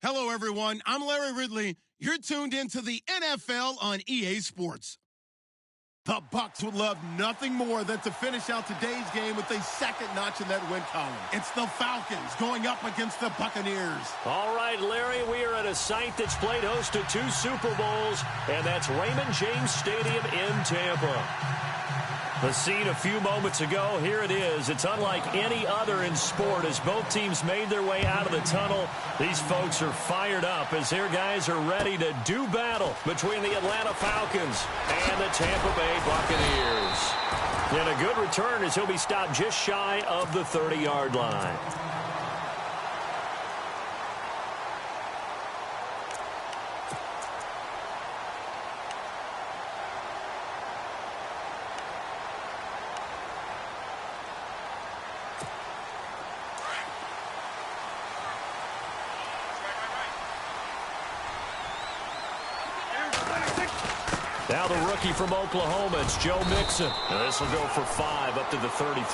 Hello, everyone. I'm Larry Ridley. You're tuned into the NFL on EA Sports. The Bucs would love nothing more than to finish out today's game with a second notch in that win column. It's the Falcons going up against the Buccaneers. All right, Larry, we are at a site that's played host to 2 Super Bowls, and that's Raymond James Stadium in Tampa. The scene a few moments ago, here it is. It's unlike any other in sport as both teams made their way out of the tunnel. These folks are fired up as their guys are ready to do battle between the Atlanta Falcons and the Tampa Bay Buccaneers. And a good return as he'll be stopped just shy of the 30-yard line. Now the rookie from Oklahoma, it's Joe Mixon. This will go for 5 up to the 33.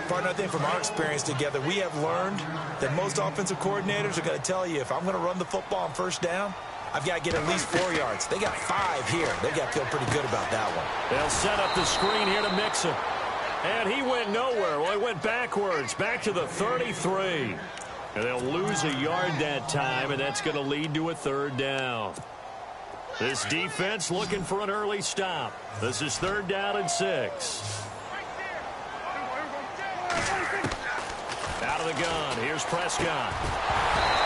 Partner, I think from our experience together, we have learned that most offensive coordinators are going to tell you, if I'm going to run the football on first down, I've got to get at least 4 yards. They got 5 here. They've got to feel pretty good about that one. They'll set up the screen here to Mixon. And he went nowhere. Well, he went backwards, back to the 33. And they'll lose a yard that time, and that's going to lead to a 3rd down. This defense looking for an early stop. This is 3rd down and 6. Out of the gun. Here's Prescott.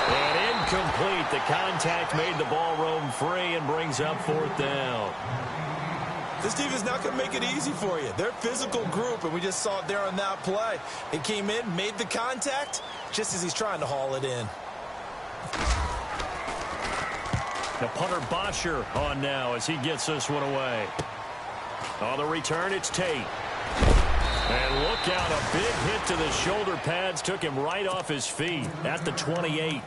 And incomplete. The contact made the ball roam free and brings up 4th down. This defense is not going to make it easy for you. They're a physical group, and we just saw it there on that play. It came in, made the contact, just as he's trying to haul it in. The punter Bosher on now as he gets this one away. On the return, it's Tate. And look out, a big hit to the shoulder pads took him right off his feet at the 28.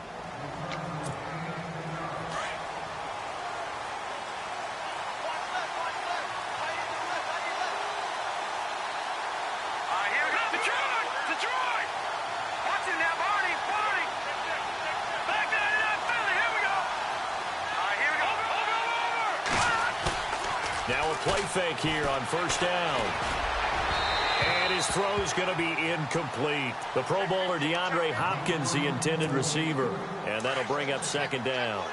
Now a play fake here on 1st down. And his throw's going to be incomplete. The Pro Bowler DeAndre Hopkins, the intended receiver. And that'll bring up 2nd down.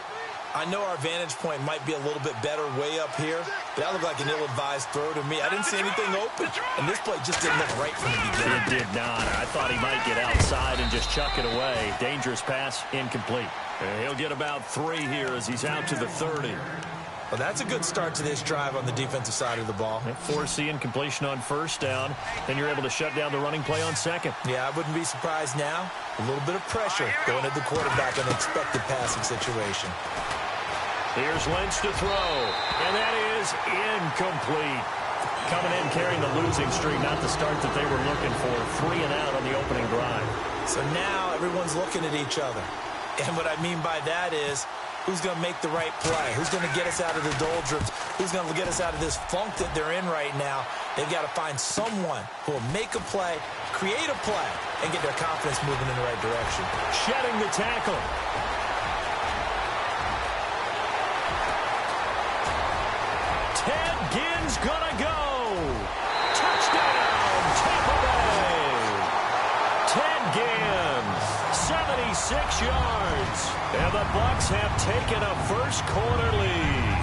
I know our vantage point might be a little bit better way up here, but that looked like an ill-advised throw to me. I didn't see anything open, and this play just didn't look right from the beginning. It did not. I thought he might get outside and just chuck it away. Dangerous pass, incomplete. And he'll get about 3 here as he's out to the 30. Well, that's a good start to this drive on the defensive side of the ball. Force the incompletion on 1st down. Then you're able to shut down the running play on 2nd. Yeah, I wouldn't be surprised now. A little bit of pressure going at the quarterback in an expected passing situation. Here's Lynch to throw. And that is incomplete. Coming in carrying the losing streak, not the start that they were looking for. 3 and out on the opening drive. So now everyone's looking at each other. And what I mean by that is, who's going to make the right play? Who's going to get us out of the doldrums? Who's going to get us out of this funk that they're in right now? They've got to find someone who will make a play, create a play, and get their confidence moving in the right direction. Shedding the tackle. Ted Ginn's going to go. Touchdown, Tampa Bay. Ted Ginn, 76 yards. And the Bucs have taken a first-quarter lead.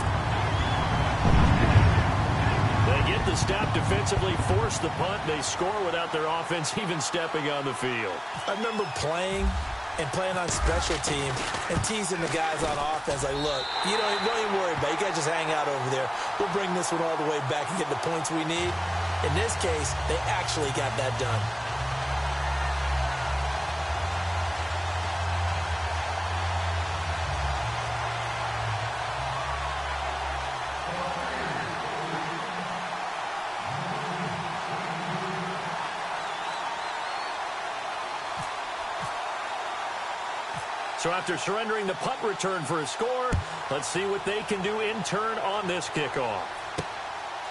They get the stop defensively, force the punt. They score without their offense even stepping on the field. I remember playing on special team and teasing the guys on offense like, look, don't even worry about it. You guys just hang out over there. We'll bring this one all the way back and get the points we need. In this case, they actually got that done. So after surrendering the punt return for a score, let's see what they can do in turn on this kickoff.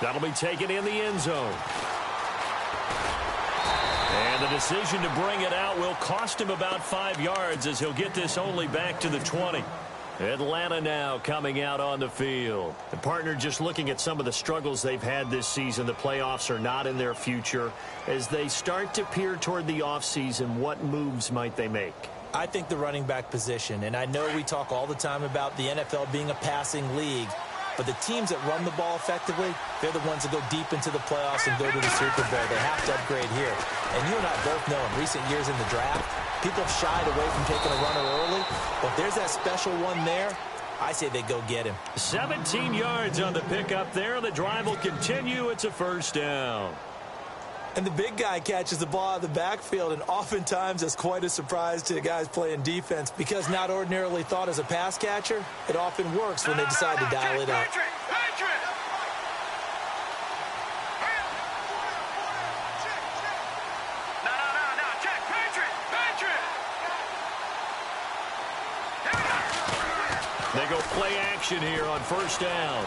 That'll be taken in the end zone. And And the decision to bring it out will cost him about 5 yards as he'll get this only back to the 20. Atlanta now coming out on the field. The partner, just looking at some of the struggles they've had this season, the playoffs are not in their future. As they start to peer toward the offseason, what moves might they make? I think the running back position, and I know we talk all the time about the NFL being a passing league, but the teams that run the ball effectively, they're the ones that go deep into the playoffs and go to the Super Bowl. They have to upgrade here. And you and I both know in recent years in the draft, people have shied away from taking a runner early. But if there's that special one there, I say they go get him. 17 yards on the pickup there. The drive will continue. It's a first down. And the big guy catches the ball out of the backfield, and oftentimes that's quite a surprise to the guys playing defense because not ordinarily thought as a pass catcher, it often works when they decide to dial it up. They go play action here on first down.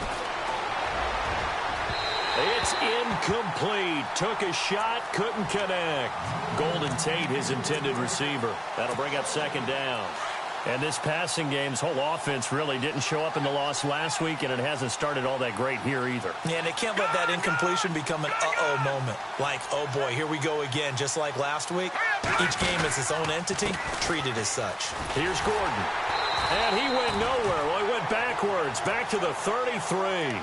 It's incomplete. Took a shot, couldn't connect. Golden Tate, his intended receiver. That'll bring up second down. And this passing game's whole offense really didn't show up in the loss last week, and it hasn't started all that great here either. Yeah, and they can't let that incompletion become an uh-oh moment. Like, oh boy, here we go again, just like last week. Each game is its own entity, treated as such. Here's Gordon. And he went nowhere. Well, he went backwards, back to the 33.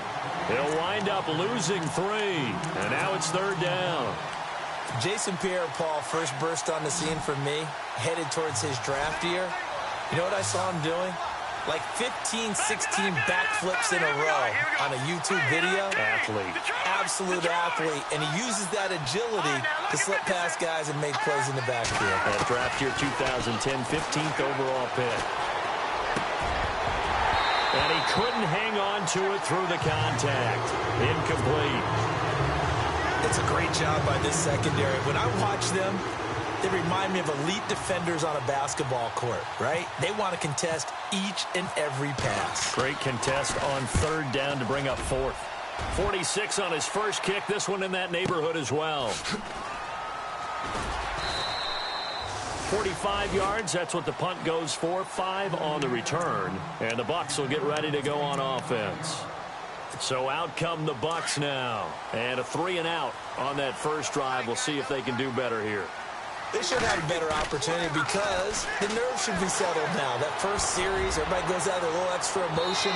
He'll wind up losing 3. And now it's third down. Jason Pierre-Paul first burst on the scene for me, headed towards his draft year. You know what I saw him doing? Like 15, 16 backflips in a row on a YouTube video. Athlete. Absolute athlete. And he uses that agility to slip past guys and make plays in the backfield. That draft year 2010, 15th overall pick. And he couldn't hang on to it through the contact. Incomplete. It's a great job by this secondary. When I watch them, they remind me of elite defenders on a basketball court, right? They want to contest each and every pass. Great contest on third down to bring up fourth. 46 on his first kick. This one in that neighborhood as well. 45 yards, that's what the punt goes for. 5 on the return. And the Bucs will get ready to go on offense. So out come the Bucs now. And a 3 and out on that first drive. We'll see if they can do better here. They should have a better opportunity because the nerves should be settled now. That first series, everybody goes out with a little extra emotion.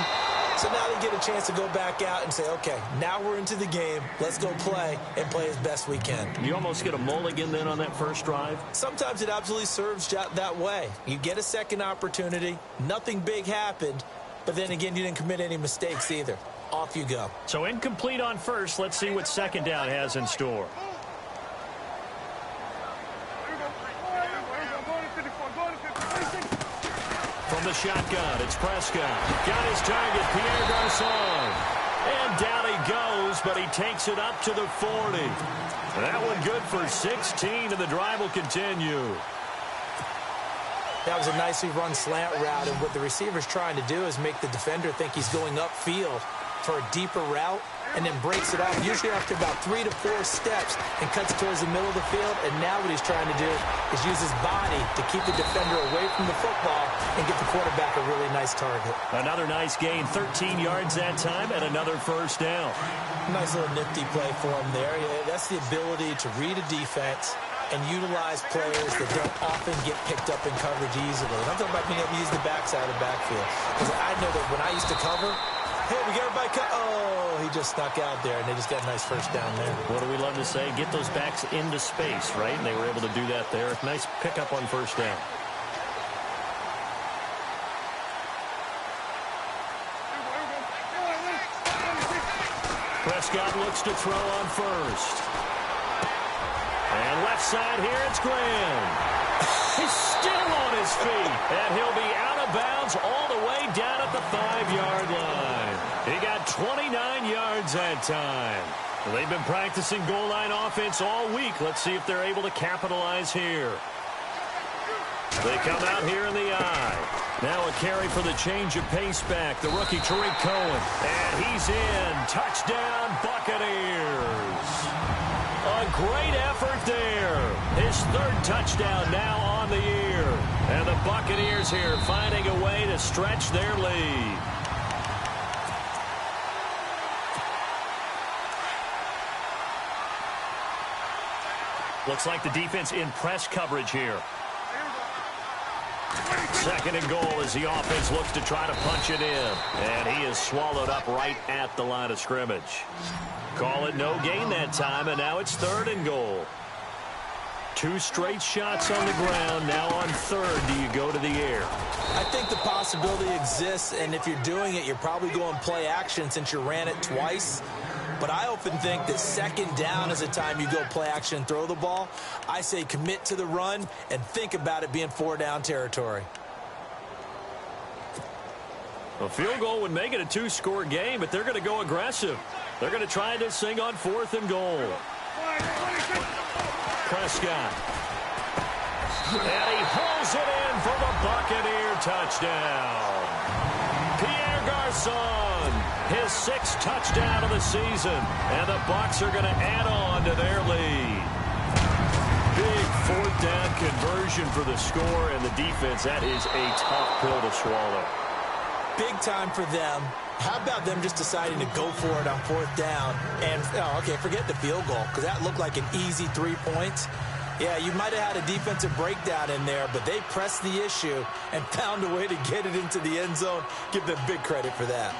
So now they get a chance to go back out and say, okay, now we're into the game. Let's go play and play as best we can. You almost get a mulligan then on that first drive? Sometimes it absolutely serves that way. You get a second opportunity. Nothing big happened. But then again, you didn't commit any mistakes either. Off you go. So incomplete on first. Let's see what second down has in store. From the shotgun, it's Prescott. Got his target, Pierre Garçon. And down he goes, but he takes it up to the 40. That one good for 16, and the drive will continue. That was a nicely run slant route, and what the receiver's trying to do is make the defender think he's going upfield for a deeper route, and then breaks it off, usually after about 3 to 4 steps, and cuts towards the middle of the field. And now what he's trying to do is use his body to keep the defender away from the football and get the quarterback a really nice target. Another nice gain, 13 yards that time, and another first down. Nice little nifty play for him there. Yeah, that's the ability to read a defense and utilize players that don't often get picked up in coverage easily. And I'm talking about being able to use the backside of the backfield. Because I know that when I used to cover, hey, we got everybody cut. Oh, he just snuck out there, and they just got a nice first down there. What do we love to say? Get those backs into space, right? And they were able to do that there. Nice pickup on first down. Prescott looks to throw on first. And left side here, it's Graham. He's still on his feet. And he'll be out of bounds all the way down at the 5-yard line. He got 29 yards that time. Well, they've been practicing goal line offense all week. Let's see if they're able to capitalize here. They come out here in the eye. Now a carry for the change of pace back. The rookie Tariq Cohen. And he's in. Touchdown, Buccaneers. A great effort there. His third touchdown now on the year. And the Buccaneers here finding a way to stretch their lead. Looks like the defense in press coverage here. Second and goal as the offense looks to try to punch it in. And he is swallowed up right at the line of scrimmage. Call it no gain that time, and now it's third and goal. Two straight shots on the ground. Now on third, do you go to the air? I think the possibility exists, and if you're doing it, you're probably going play action since you ran it twice. But I often think that second down is the time you go play action and throw the ball. I say commit to the run and think about it being 4-down territory. A field goal would make it a two-score game, but they're going to go aggressive. They're going to try this thing on fourth and goal. Prescott. And he hauls it in for the Buccaneer touchdown. Pierre Garçon, his sixth touchdown of the season. And the Bucs are going to add on to their lead. Big fourth down conversion for the score, and the defense, that is a tough pill to swallow. Big time for them. How about them just deciding to go for it on fourth down? And, okay, forget the field goal, because that looked like an easy 3 points. Yeah, you might have had a defensive breakdown in there, but they pressed the issue and found a way to get it into the end zone. Give them big credit for that.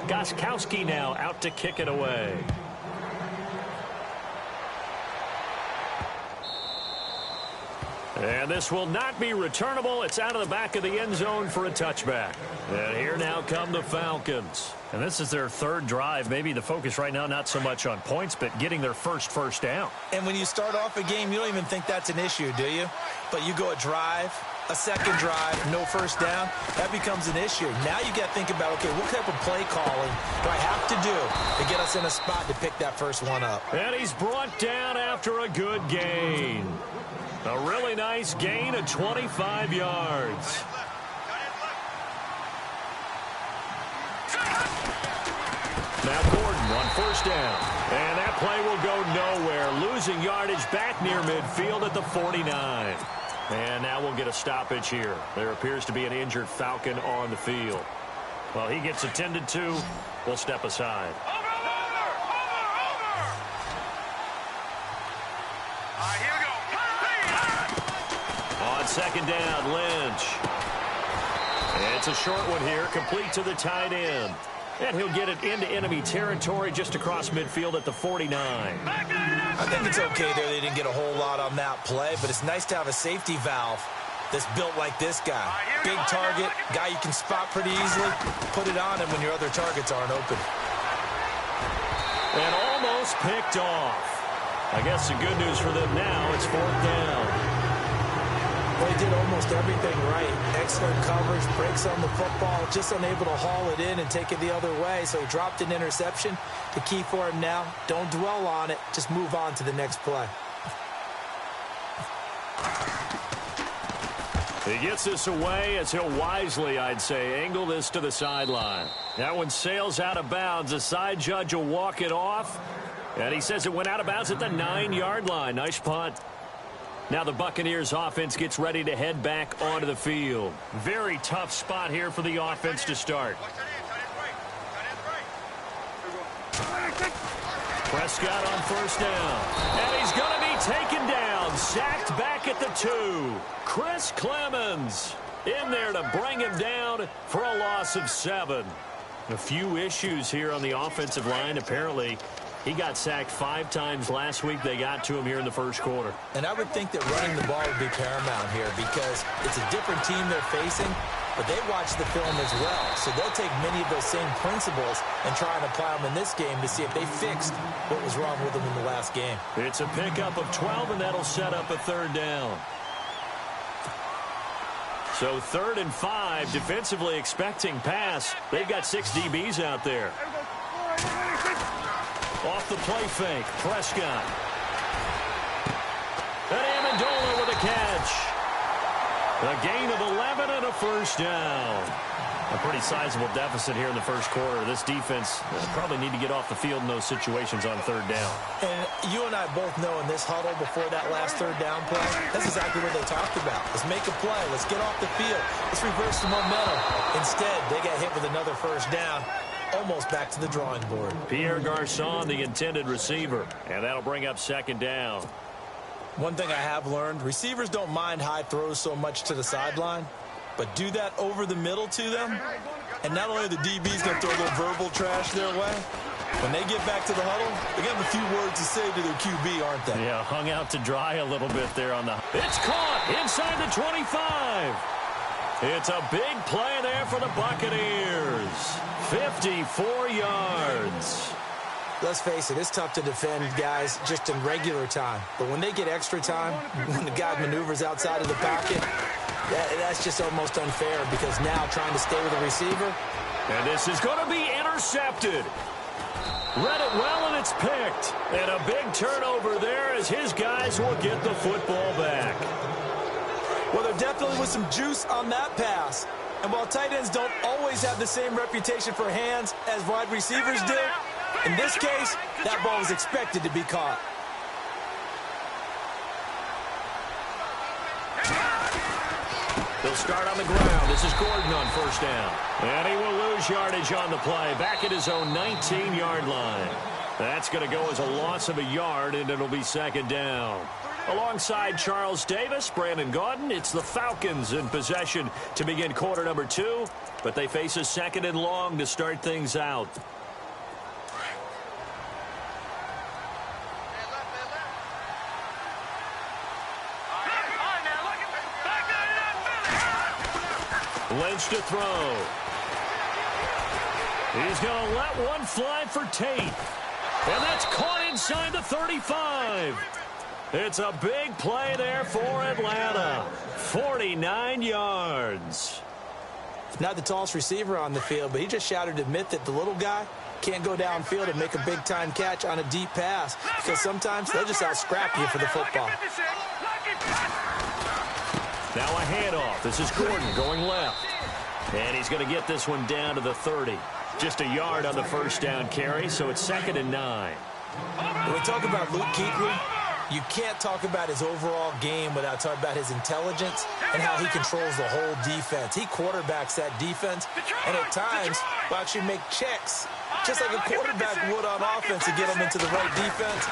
Gostkowski now out to kick it away. And this will not be returnable. It's out of the back of the end zone for a touchback. And here now come the Falcons. And this is their third drive. Maybe the focus right now not so much on points, but getting their first down. And when you start off a game, you don't even think that's an issue, do you? But you go a drive, a second drive, no first down, that becomes an issue. Now you got to think about, okay, what type of play calling do I have to do to get us in a spot to pick that first one up? And he's brought down after a good gain. A really nice gain of 25 yards. Now Gordon on first down. And that play will go nowhere. Losing yardage back near midfield at the 49. And now we'll get a stoppage here. There appears to be an injured Falcon on the field. Well, he gets attended to. We'll step aside. On second down, Lynch. It's a short one here, complete to the tight end. And he'll get it into enemy territory just across midfield at the 49. I think it's okay there. They didn't get a whole lot on that play, but it's nice to have a safety valve that's built like this guy. Big target, guy you can spot pretty easily. Put it on him when your other targets aren't open. And almost picked off. I guess the good news for them now, it's fourth down. Well, he did almost everything right. Excellent coverage, breaks on the football, just unable to haul it in and take it the other way. So he dropped an interception. The key for him now, don't dwell on it. Just move on to the next play. He gets this away as he'll wisely, I'd say, angle this to the sideline. That one sails out of bounds. The side judge will walk it off. And he says it went out of bounds at the 9-yard line. Nice punt. Now the Buccaneers offense gets ready to head back onto the field. Very tough spot here for the offense to start. Prescott on first down. And he's going to be taken down. Sacked back at the 2. Chris Clemens in there to bring him down for a loss of 7. A few issues here on the offensive line. Apparently, he got sacked 5 times last week. They got to him here in the first quarter. And I would think that running the ball would be paramount here because it's a different team they're facing, but they watch the film as well. So they'll take many of those same principles and try and apply them in this game to see if they fixed what was wrong with them in the last game. It's a pickup of 12, and that'll set up a third down. So 3rd and 5, defensively expecting pass. They've got 6 DBs out there. Off the play fake, Prescott. And Amendola with a catch. A gain of 11 and a first down. A pretty sizable deficit here in the first quarter. This defense probably need to get off the field in those situations on third down. And you and I both know in this huddle before that last third down play, that's exactly what they talked about. Let's make a play. Let's get off the field. Let's reverse the momentum. Instead, they got hit with another first down. Almost back to the drawing board. Pierre Garçon, the intended receiver. And that'll bring up second down. One thing I have learned, receivers don't mind high throws so much to the sideline, but do that over the middle to them, and not only are the DBs going to throw a little verbal trash their way, when they get back to the huddle, they're going to have a few words to say to their QB, aren't they? Yeah, hung out to dry a little bit there on the... It's caught inside the 25. It's a big play there for the Buccaneers. 54 yards. Let's face it, it's tough to defend guys just in regular time. But when they get extra time, when the guy maneuvers outside of the pocket, that's just almost unfair because now trying to stay with the receiver. And this is going to be intercepted. Read it well, and it's picked. And a big turnover there as his guys will get the football back. Well, there definitely was some juice on that pass. And while tight ends don't always have the same reputation for hands as wide receivers do, in this case, that ball was expected to be caught. They'll start on the ground. This is Gordon on first down. And he will lose yardage on the play. Back at his own 19-yard line. That's going to go as a loss of a yard, and it'll be second down. Alongside Charles Davis, Brandon Gaudin, it's the Falcons in possession to begin quarter number 2. But they face a second and long to start things out. Lynch to throw. He's going to let one fly for Tate. And that's caught inside the 35. It's a big play there for Atlanta. 49 yards. Not the tallest receiver on the field, but he just shouted to admit that the little guy can't go downfield and make a big-time catch on a deep pass because sometimes they'll just out-scrap you for the football. Now a handoff. This is Gordon going left. And he's going to get this one down to the 30. Just a yard on the first down carry, so it's second and 9. When we talk about Luke Kuechly, you can't talk about his overall game without talking about his intelligence and how he controls the whole defense. He quarterbacks that defense, and at times will actually make checks, just like a quarterback would on offense to get them into the right defense.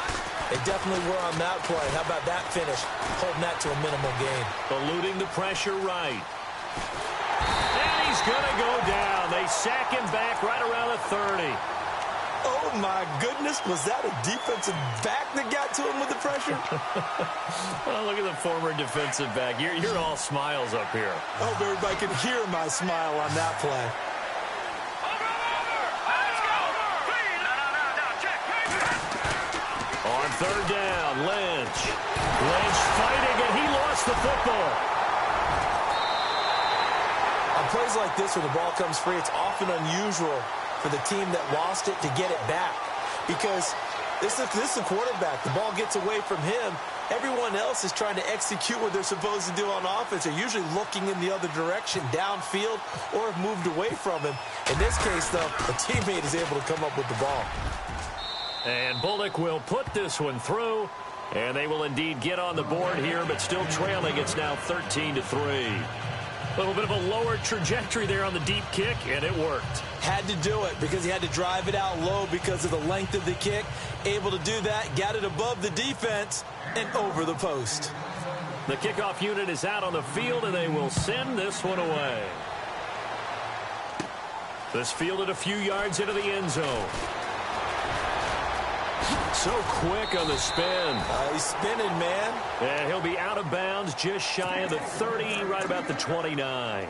They definitely were on that play. How about that finish? Holding that to a minimal gain. Eluding the pressure right. And he's going to go down. They sack him back right around the 30. Oh, my goodness. Was that a defensive back that got to him with the pressure? Oh, look at the former defensive back. You're all smiles up here. I hope everybody can hear my smile on that play. On third down, Lynch. Lynch fighting, and he lost the football. On plays like this where the ball comes free, it's often unusual for the team that lost it to get it back. Because this is the quarterback. The ball gets away from him. Everyone else is trying to execute what they're supposed to do on offense. They're usually looking in the other direction, downfield, or have moved away from him. In this case, though, a teammate is able to come up with the ball. And Bullock will put this one through, and they will indeed get on the board here, but still trailing. It's now 13-3. A little bit of a lower trajectory there on the deep kick, and it worked. Had to do it because he had to drive it out low because of the length of the kick. Able to do that, got it above the defense, and over the post. The kickoff unit is out on the field, and they will send this one away. This fielded a few yards into the end zone. So quick on the spin. He's spinning, man. And he'll be out of bounds just shy of the 30, right about the 29.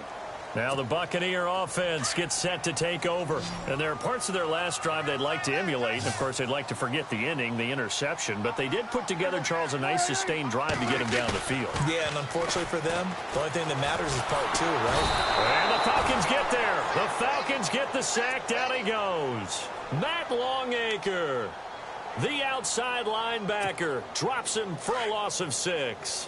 Now the Buccaneer offense gets set to take over. And there are parts of their last drive they'd like to emulate. And, of course, they'd like to forget the inning, the interception. But they did put together, Charles, a nice sustained drive to get him down the field. Yeah, and unfortunately for them, the only thing that matters is part 2, right? And the Falcons get there. The Falcons get the sack. Down he goes. Matt Longacre, the outside linebacker, drops him for a loss of 6.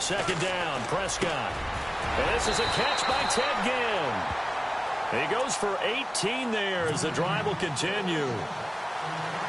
second down. Prescott. And this is a catch by Ted Ginn. He goes for 18 there as the drive will continue.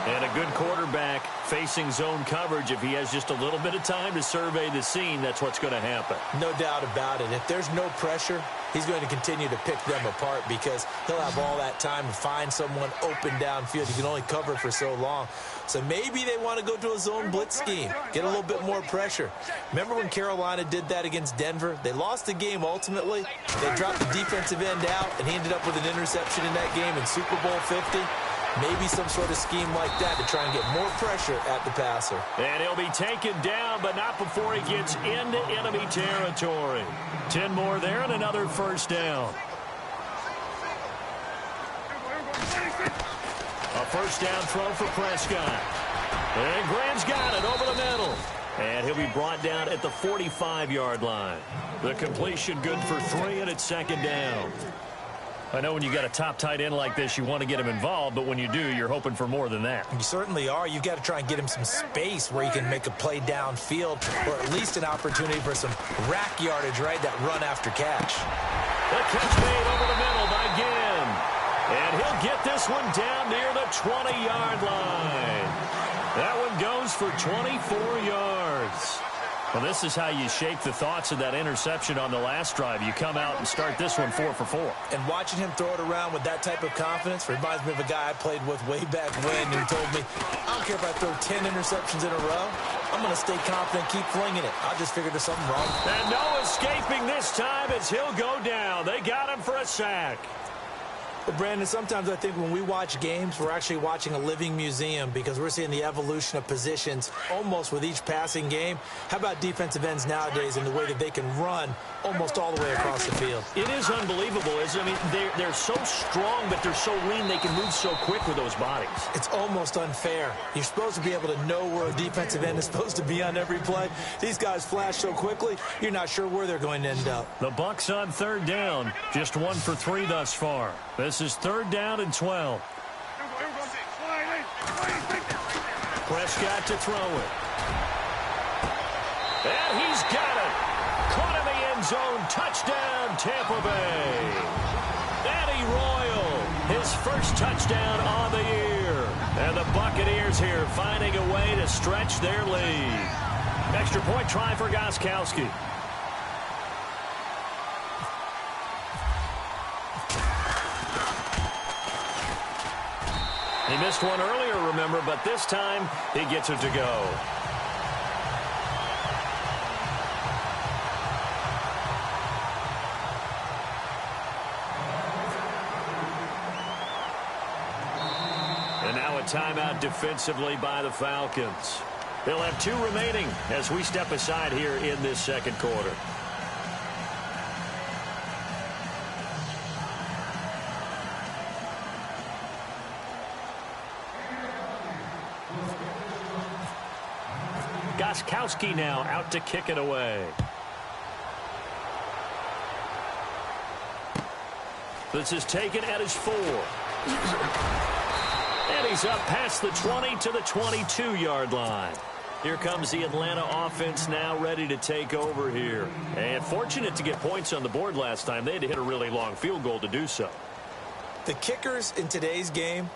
And a good quarterback facing zone coverage. If he has just a little bit of time to survey the scene, that's what's going to happen. No doubt about it. If there's no pressure, he's going to continue to pick them apart because he'll have all that time to find someone open downfield. He can only cover for so long. So maybe they want to go to a zone blitz scheme, get a little bit more pressure. Remember when Carolina did that against Denver? They lost the game ultimately. They dropped the defensive end out, and he ended up with an interception in that game in Super Bowl 50. Maybe some sort of scheme like that to try and get more pressure at the passer. And he'll be taken down, but not before he gets into enemy territory. 10 more there and another first down. A first down throw for Prescott. And Graham's got it over the middle. And he'll be brought down at the 45-yard line. The completion good for 3, and it's second down. I know when you got a top tight end like this, you want to get him involved, but when you do, you're hoping for more than that. You certainly are. You've got to try and get him some space where he can make a play downfield, or at least an opportunity for some rack yardage, right? That run after catch. The catch made over the middle by Ginn. And he'll get this one down near the 20-yard line. That one goes for 24 yards. Well, this is how you shake the thoughts of that interception on the last drive. You come out and start this one 4 for 4. And watching him throw it around with that type of confidence reminds me of a guy I played with way back when who told me, I don't care if I throw 10 interceptions in a row. I'm going to stay confident, keep flinging it. I just figured there's something wrong. And no escaping this time as he'll go down. They got him for a sack. But, Brandon, sometimes I think when we watch games, we're actually watching a living museum because we're seeing the evolution of positions almost with each passing game. How about defensive ends nowadays and the way that they can run almost all the way across the field? It is unbelievable, isn't it? I mean, they're so strong, but they're so lean, they can move so quick with those bodies. It's almost unfair. You're supposed to be able to know where a defensive end is supposed to be on every play. These guys flash so quickly, you're not sure where they're going to end up. The Bucs on third down, just 1 for 3 thus far. This is third down and 12. Prescott to throw it. And he's got it. Caught in the end zone. Touchdown, Tampa Bay. Eddie Royal, his first touchdown on the year. And the Buccaneers here finding a way to stretch their lead. Extra point try for Gostkowski. He missed one earlier, remember, but this time he gets it to go. And now a timeout defensively by the Falcons. They'll have 2 remaining as we step aside here in this second quarter. Gostkowski now out to kick it away. This is taken at his 4. And he's up past the 20 to the 22-yard line. Here comes the Atlanta offense now ready to take over here. And fortunate to get points on the board last time. They had to hit a really long field goal to do so. The kickers in today's game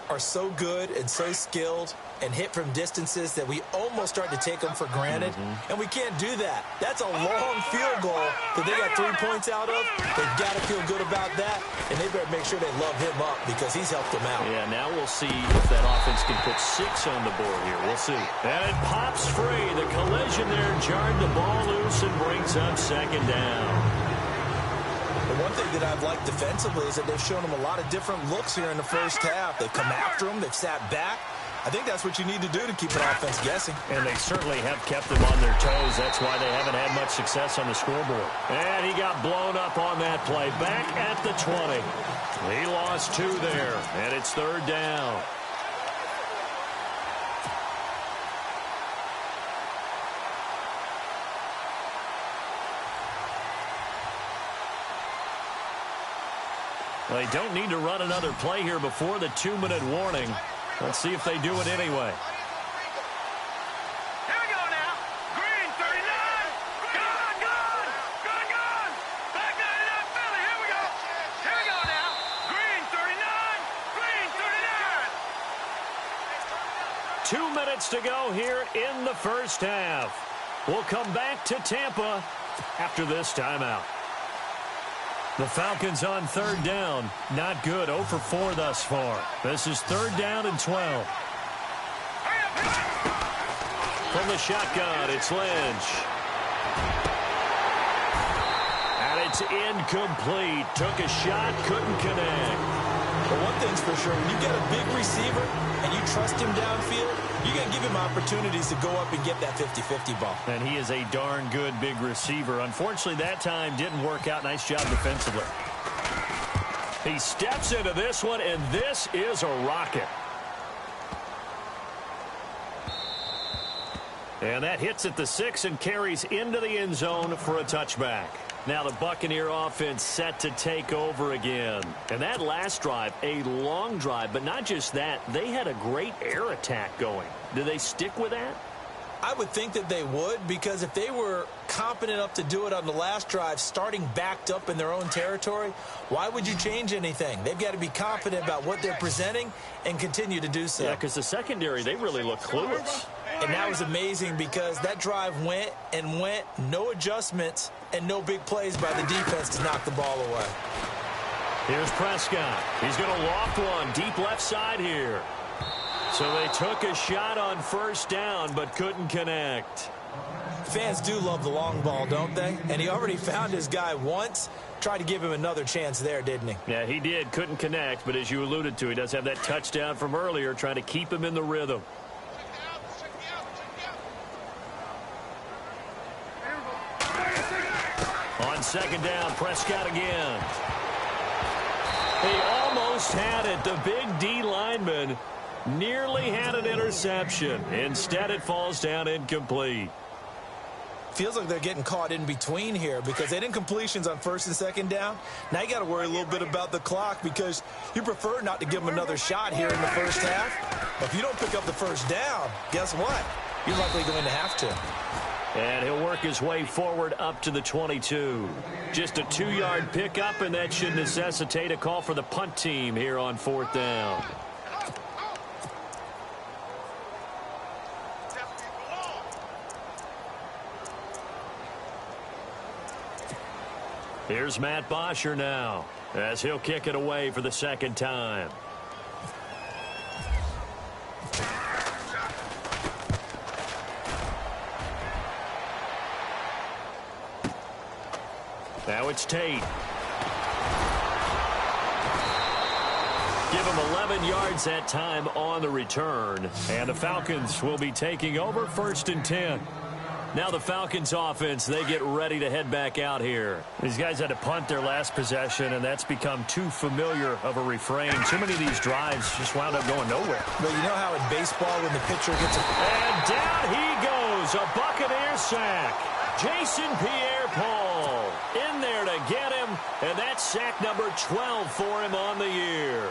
are so good and so skilled and hit from distances that we almost start to take them for granted. And we can't do that. That's a long field goal that they got 3 points out of. They've got to feel good about that, and they better make sure they love him up because he's helped them out. Yeah, now we'll see if that offense can put 6 on the board here. We'll see. And it pops free. The collision there jarred the ball loose and brings up second down. The one thing that I've liked defensively is that they've shown them a lot of different looks here in the first half. They've come after them. They've sat back. I think that's what you need to do to keep an offense guessing. And they certainly have kept them on their toes. That's why they haven't had much success on the scoreboard. And he got blown up on that play. Back at the 20. He lost 2 there. And it's third down. They don't need to run another play here before the 2-minute warning. Let's see if they do it anyway. Here we go now. Green, 39. Go! 2 minutes to go here in the first half. We'll come back to Tampa after this timeout. The Falcons on third down. Not good. 0 for 4 thus far. This is 3rd down and 12. From the shotgun, it's Lynch. And it's incomplete. Took a shot, couldn't connect. But one thing's for sure, when you get a big receiver and you trust him downfield, you're going to give him opportunities to go up and get that 50-50 ball. And he is a darn good big receiver. Unfortunately, that time didn't work out. Nice job defensively. He steps into this one, and this is a rocket. And that hits at the 6 and carries into the end zone for a touchback. Now the Buccaneer offense set to take over again. And that last drive, a long drive, but not just that. They had a great air attack going. Do they stick with that? I would think that they would, because if they were competent enough to do it on the last drive, starting backed up in their own territory, why would you change anything? They've got to be confident about what they're presenting and continue to do so. Yeah, because the secondary, they really look clueless. And that was amazing because that drive went and went, no adjustments, and no big plays by the defense to knock the ball away. Here's Prescott. He's going to loft one deep left side here. So they took a shot on first down but couldn't connect. Fans do love the long ball, don't they? And he already found his guy once. Tried to give him another chance there, didn't he? Yeah, he did. Couldn't connect, but as you alluded to, he does have that touchdown from earlier, trying to keep him in the rhythm. On second down, Prescott again. He almost had it. The big D lineman nearly had an interception. Instead, it falls down incomplete. Feels like they're getting caught in between here because they didn't completions on first and second down. Now you got to worry a little bit about the clock because you prefer not to give them another shot here in the first half. But if you don't pick up the first down, guess what? You're likely going to have to. And he'll work his way forward up to the 22. Just a 2-yard pickup, and that should necessitate a call for the punt team here on 4th down. Here's Matt Bosher now, as he'll kick it away for the second time. Now it's Tate. Give him 11 yards that time on the return. And the Falcons will be taking over 1st and 10. Now the Falcons offense, they get ready to head back out here. These guys had to punt their last possession, and that's become too familiar of a refrain. Too many of these drives just wound up going nowhere. But you know how in baseball when the pitcher gets a... And down he goes, a Buccaneer sack. Jason Pierre-Paul in there to get him, and that's sack number 12 for him on the year.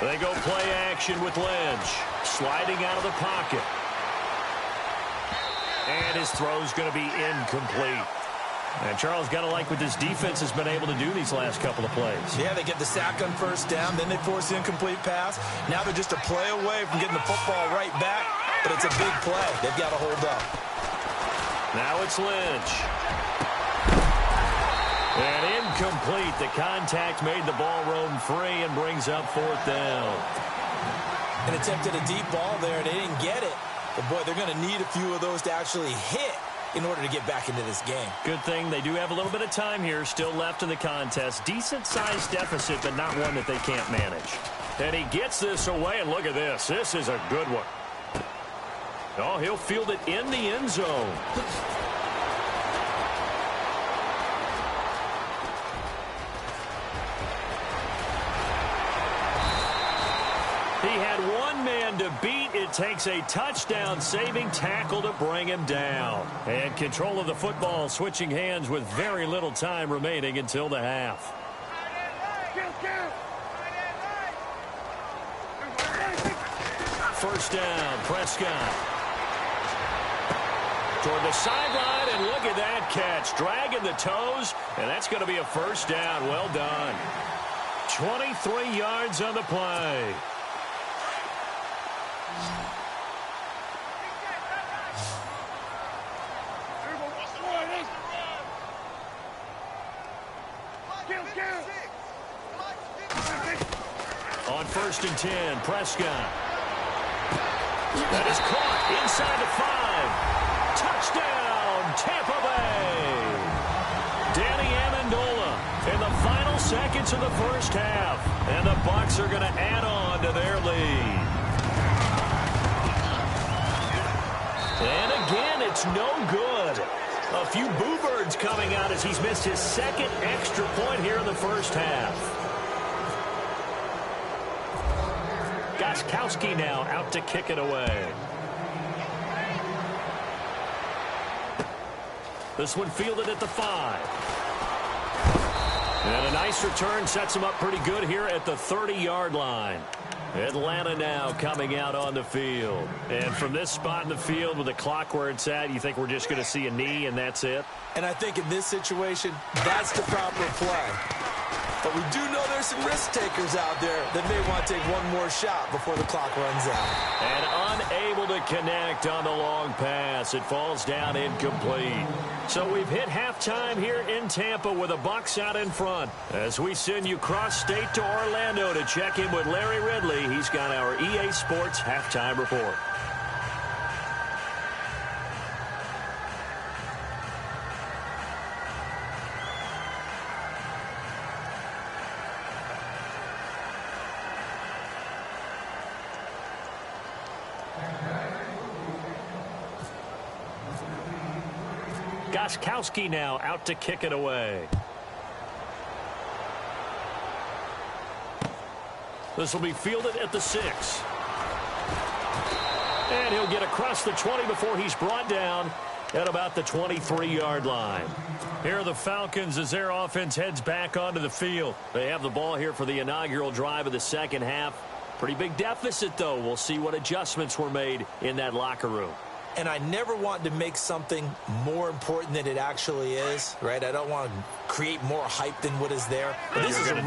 They go play action with Lynch, sliding out of the pocket. And his throw's going to be incomplete. And Charles, got to like what this defense has been able to do these last couple of plays. Yeah, they get the sack on first down, then they force the incomplete pass. Now they're just a play away from getting the football right back, but it's a big play. They've got to hold up. Now it's Lynch. And incomplete. The contact made the ball roam free and brings up 4th down. And attempted a deep ball there, and they didn't get it. But, boy, they're going to need a few of those to actually hit in order to get back into this game. Good thing they do have a little bit of time here still left in the contest. Decent-sized deficit, but not one that they can't manage. And he gets this away, and look at this. This is a good one. Oh, he'll field it in the end zone. He had one man to beat. It takes a touchdown-saving tackle to bring him down. And control of the football switching hands with very little time remaining until the half. First down, Prescott. toward the sideline, and look at that catch. Dragging the toes, and that's going to be a first down. Well done. 23 yards on the play. On 1st and 10, Prescott. That is caught inside the 5. Touchdown, Tampa Bay. Danny Amendola in the final seconds of the first half. And the Bucs are going to add on to their lead. And again, it's no good. A few boo birds coming out as he's missed his second extra point here in the first half. Gostkowski now out to kick it away. This one fielded at the 5. And a nice return sets him up pretty good here at the 30-yard line. Atlanta now coming out on the field. And from this spot in the field with the clock where it's at, you think we're just going to see a knee and that's it? And I think in this situation, that's the proper play. But we do know there's some risk takers out there that may want to take one more shot before the clock runs out. And unable to connect on the long pass. It falls down incomplete. So we've hit halftime here in Tampa with the Bucs out in front. As we send you cross-state to Orlando to check in with Larry Ridley, he's got our EA Sports halftime report. Gostkowski now out to kick it away. This will be fielded at the 6. And he'll get across the 20 before he's brought down at about the 23-yard line. Here are the Falcons as their offense heads back onto the field. They have the ball here for the inaugural drive of the second half. Pretty big deficit, though. We'll see what adjustments were made in that locker room. And I never want to make something more important than it actually is, right? I don't want to create more hype than what is there. But this is I'm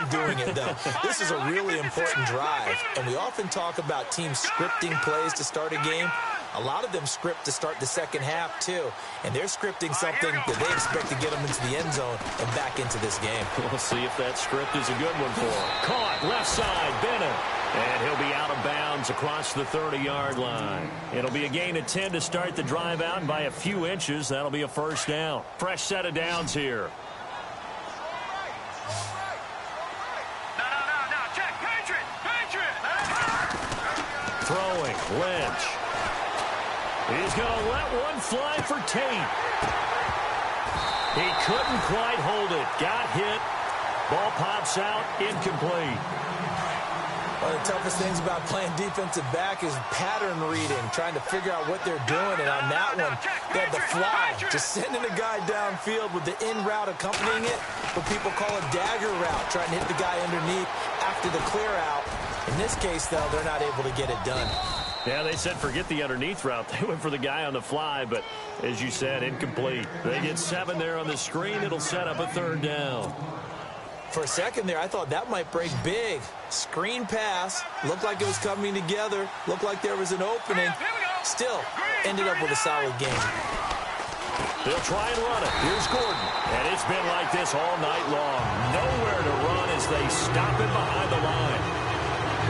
doing it, though. This is a really important drive. And we often talk about teams scripting plays to start a game. A lot of them script to start the second half, too. And they're scripting something that they expect to get them into the end zone and back into this game. We'll see if that script is a good one for him. Caught, left side, Bennett. And he'll be out of bounds across the 30-yard line. It'll be a gain of 10 to start the drive out, and by a few inches, that'll be a first down. Fresh set of downs here. Throwing, Lynch. He's going to let one fly for Tate. He couldn't quite hold it. Got hit. Ball pops out, incomplete. One of the toughest things about playing defensive back is pattern reading, trying to figure out what they're doing. And on that one, they had the fly, just sending a guy downfield with the in route accompanying it, what people call a dagger route, trying to hit the guy underneath after the clear out. In this case, though, they're not able to get it done. Yeah, they said forget the underneath route. They went for the guy on the fly, but as you said, incomplete. They get 7 there on the screen. It'll set up a third down. For a second there, I thought that might break big. Screen pass. Looked like it was coming together. Looked like there was an opening. Still, ended up with a solid game. They'll try and run it. Here's Gordon. And it's been like this all night long. Nowhere to run as they stop him behind the line.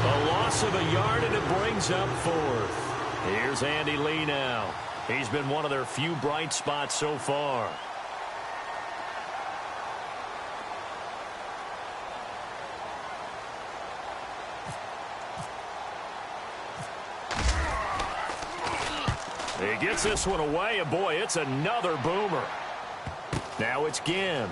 A loss of a yard, and it brings up 4th. Here's Andy Lee now. He's been one of their few bright spots so far. He gets this one away, and boy, it's another boomer. Now it's Ginn.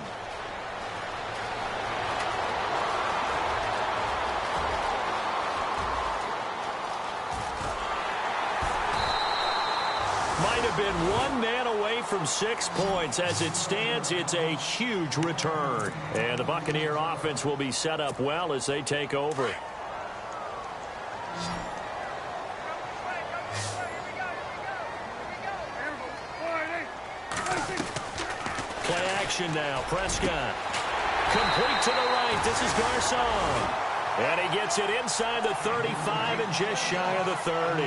Might have been one man away from 6 points. As it stands, it's a huge return. And the Buccaneer offense will be set up well as they take over. Play action now. Prescott. Complete to the right. This is Garcon. And he gets it inside the 35 and just shy of the 30.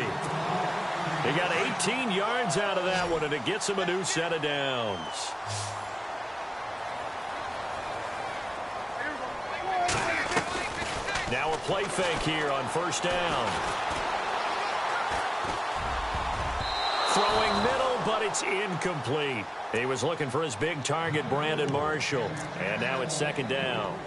They got 18 yards out of that one, and it gets him a new set of downs. Now a play fake here on first down. Throwing middle, but it's incomplete. He was looking for his big target, Brandon Marshall. And now it's second down.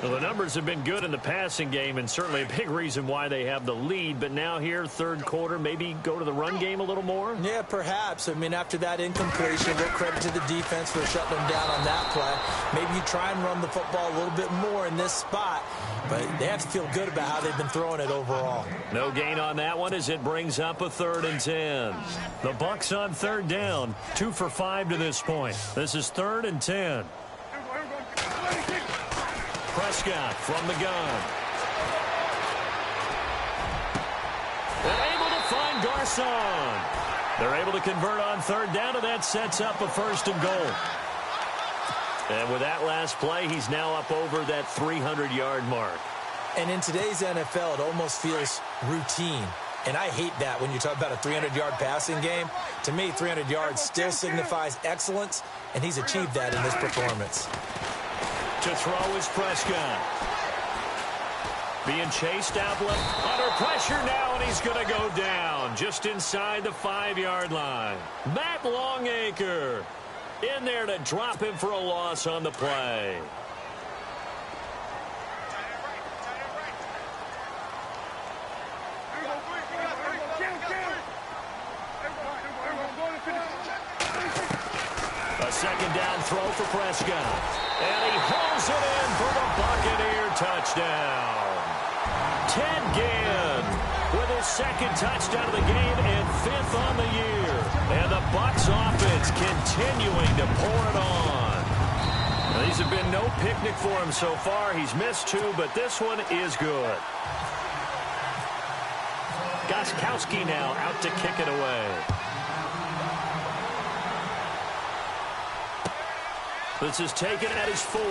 Well, the numbers have been good in the passing game, and certainly a big reason why they have the lead. But now here, third quarter, maybe go to the run game a little more? Yeah, perhaps. I mean, after that incompletion, a little credit to the defense for shutting them down on that play. Maybe you try and run the football a little bit more in this spot. But they have to feel good about how they've been throwing it overall. No gain on that one as it brings up a 3rd and 10. The Bucs on third down, 2 for 5 to this point. This is 3rd and 10. Prescott from the gun. They're able to find Garcon. They're able to convert on third down, and that sets up a 1st and goal. And with that last play, he's now up over that 300-yard mark. And in today's NFL, it almost feels routine. And I hate that when you talk about a 300-yard passing game. To me, 300 yards still signifies excellence, and he's achieved that in this performance. To throw is Prescott. Being chased out left. Under pressure now, and he's going to go down just inside the 5-yard line. Matt Longacre in there to drop him for a loss on the play. A second down throw for Prescott. And he hauls it in for the Buccaneer touchdown. Ted Ginn with his 2nd touchdown of the game and 5th on the year. And the Bucs offense continuing to pour it on. Now, these have been no picnic for him so far. He's missed 2, but this one is good. Gostkowski now out to kick it away. This is taken at his 4.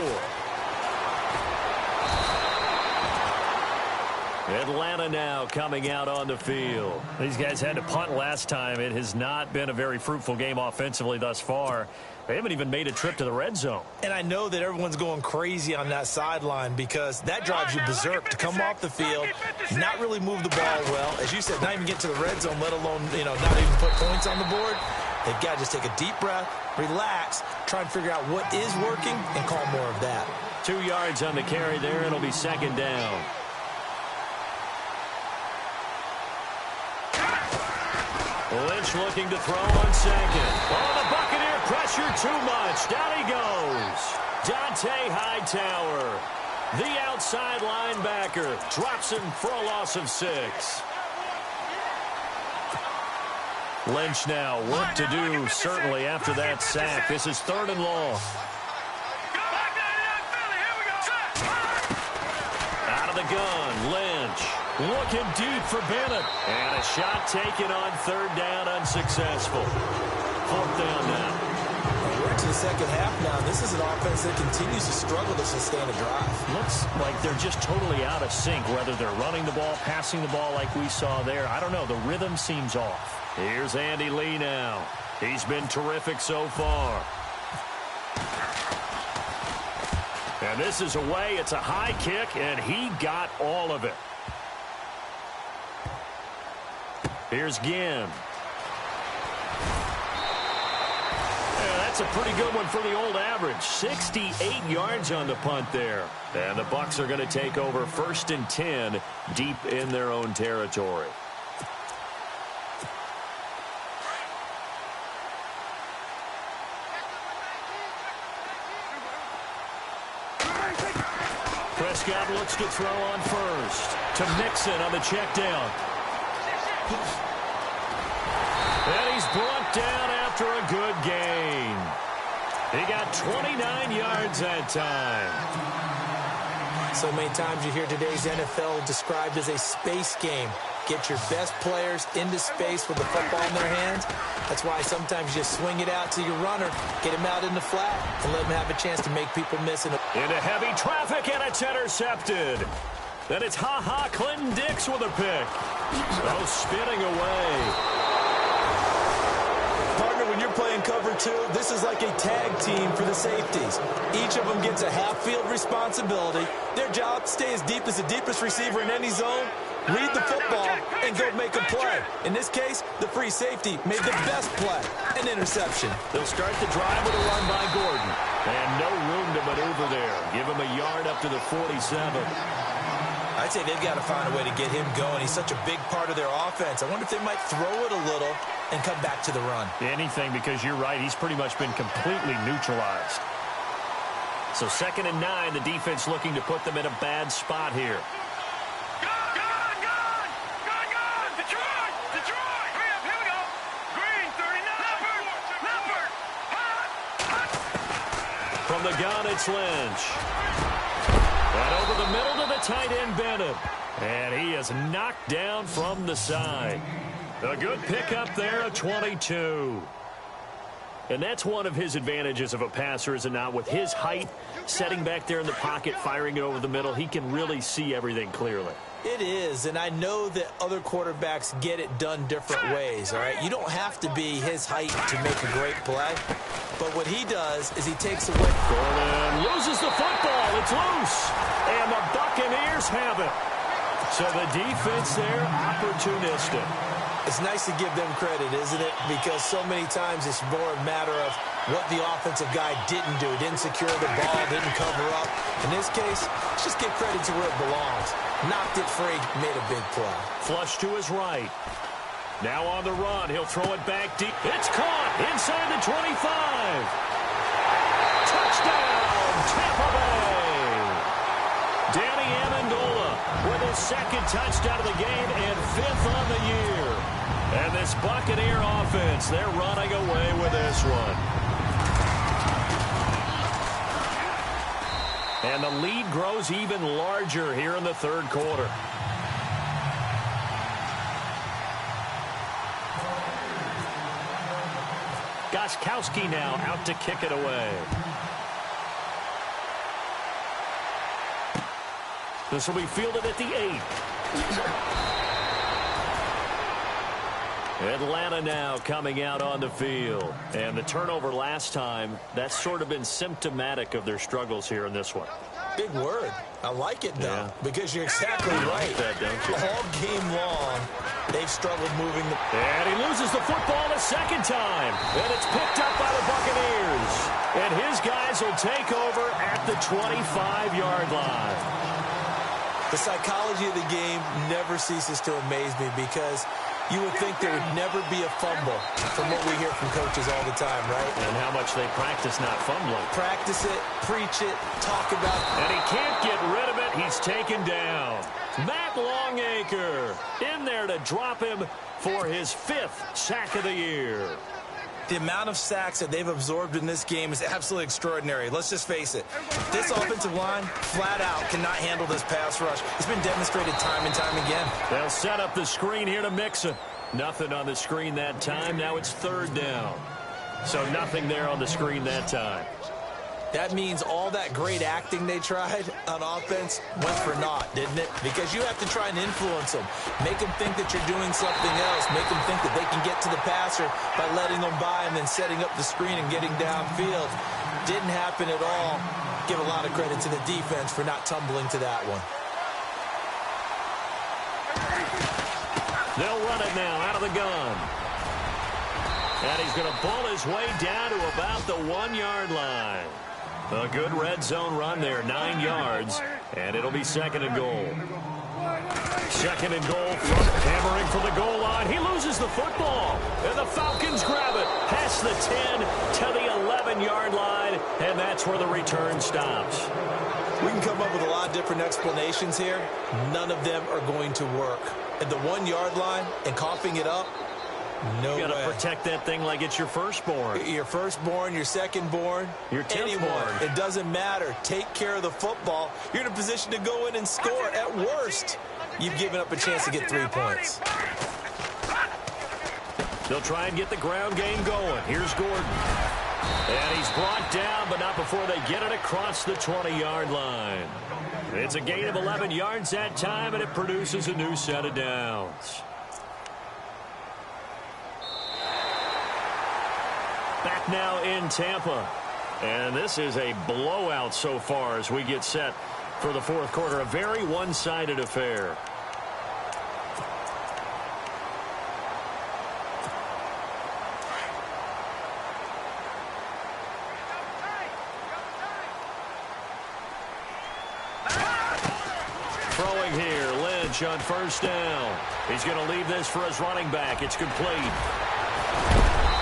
Atlanta now coming out on the field. These guys had to punt last time. It has not been a very fruitful game offensively thus far. They haven't even made a trip to the red zone. And I know that everyone's going crazy on that sideline because that drives you berserk to come off the field, not really move the ball well. As you said, not even get to the red zone, let alone, not even put points on the board. They've got to just take a deep breath, relax, try and figure out what is working, and call more of that. 2 yards on the carry there. It'll be second down. Lynch looking to throw on second. Oh, the Buccaneer pressure too much. Down he goes. Dante Hightower, the outside linebacker, drops him for a loss of 6. Lynch now work to do, certainly, after that sack. This is 3rd and long. Out of the gun, Lynch looking deep for Bennett. And a shot taken on 3rd down, unsuccessful. 4th down now. We're into the second half now. This is an offense that continues to struggle to sustain a drive. Looks like they're just totally out of sync, whether they're running the ball, passing the ball like we saw there. I don't know. The rhythm seems off. Here's Andy Lee now. He's been terrific so far. And this is away. It's a high kick, and he got all of it. Here's Ginn. Yeah, that's a pretty good one for the old average. 68 yards on the punt there. And the Bucs are going to take over 1st and 10 deep in their own territory. Prescott looks to throw on first. To Mixon on the check down. And he's brought down after a good gain. He got 29 yards that time. So many times you hear today's NFL described as a space game. get your best players into space with the football in their hands. That's why sometimes you swing it out to your runner, get him out in the flat, and let him have a chance to make people miss it. Into heavy traffic, and it's intercepted. Then it's Clinton Dix with a pick. Oh, spinning away. Partner, when you're playing cover two, this is like a tag team for the safeties. Each of them gets a half-field responsibility. Their job, stay as deep as the deepest receiver in any zone, read the football, and go make a play. In this case, the free safety made the best play, an interception. They'll start the drive with a run by Gordon. And no room to maneuver there. Give him a yard up to the 47. I'd say they've got to find a way to get him going. He's such a big part of their offense. I wonder if they might throw it a little and come back to the run. Anything, because you're right. He's pretty much been completely neutralized. So 2nd and 9, the defense looking to put them in a bad spot here. From the gun, it's Lynch. And over the middle to the tight end, Bennett. And he is knocked down from the side. A good pickup there, a 22. And that's one of his advantages of a passer, is it not? With his height, setting back there in the pocket, firing it over the middle, he can really see everything clearly. It is, and I know that other quarterbacks get it done different ways, all right? You don't have to be his height to make a great play, but what he does is he takes away. Gordon loses the football. It's loose, and the Buccaneers have it. So the defense there, opportunistic. It's nice to give them credit, isn't it? Because so many times it's more a matter of what the offensive guy didn't do. Didn't secure the ball, didn't cover up. In this case, let's just give credit to where it belongs. Knocked it free, made a big play. Flush to his right. Now on the run, he'll throw it back deep. It's caught inside the 25. Touchdown, Tampa Bay. Danny Amendola with his 2nd touchdown of the game and 5th on the year. And this Buccaneer offense, they're running away with this one. And the lead grows even larger here in the 3rd quarter. Gostkowski now out to kick it away. This will be fielded at the 8. Atlanta now coming out on the field. And the turnover last time, that's sort of been symptomatic of their struggles here in this one. Big word. I like it, though, because you're exactly right. Like that, don't you? All game long, they've struggled moving the... And he loses the football a 2nd time. And it's picked up by the Buccaneers. And his guys will take over at the 25-yard line. The psychology of the game never ceases to amaze me, because you would think there would never be a fumble from what we hear from coaches all the time, right? And how much they practice not fumbling. Practice it, preach it, talk about it. And he can't get rid of it. He's taken down. Matt Longacre in there to drop him for his 5th sack of the year. The amount of sacks that they've absorbed in this game is absolutely extraordinary. Let's just face it. This offensive line, flat out, cannot handle this pass rush. It's been demonstrated time and time again. They'll set up the screen here to Mixon. Nothing on the screen that time. Now it's 3rd down. So nothing there on the screen that time. That means all that great acting they tried on offense went for naught, didn't it? Because you have to try and influence them. Make them think that you're doing something else. Make them think that they can get to the passer by letting them by and then setting up the screen and getting downfield. Didn't happen at all. Give a lot of credit to the defense for not tumbling to that one. They'll run it now out of the gun. And he's going to pull his way down to about the 1-yard line. A good red zone run there, 9 yards, and it'll be 2nd and goal. 2nd and goal, hammering for the goal line. He loses the football, and the Falcons grab it past the 10 to the 11-yard line, and that's where the return stops. We can come up with a lot of different explanations here. None of them are going to work. At the 1-yard line and coughing it up, No You got way. to protect that thing like it's your firstborn. Your firstborn, your secondborn, your anyone. It doesn't matter. Take care of the football. You're in a position to go in and score. At worst, you've given up a chance to get 3 points. They'll try and get the ground game going. Here's Gordon. And he's brought down, but not before they get it across the 20-yard line. It's a gain of 11 yards that time, and it produces a new set of downs. Back now in Tampa. And this is a blowout so far as we get set for the fourth quarter. A very one-sided affair. Throwing here, Lynch on first down. He's going to leave this for his running back. It's complete.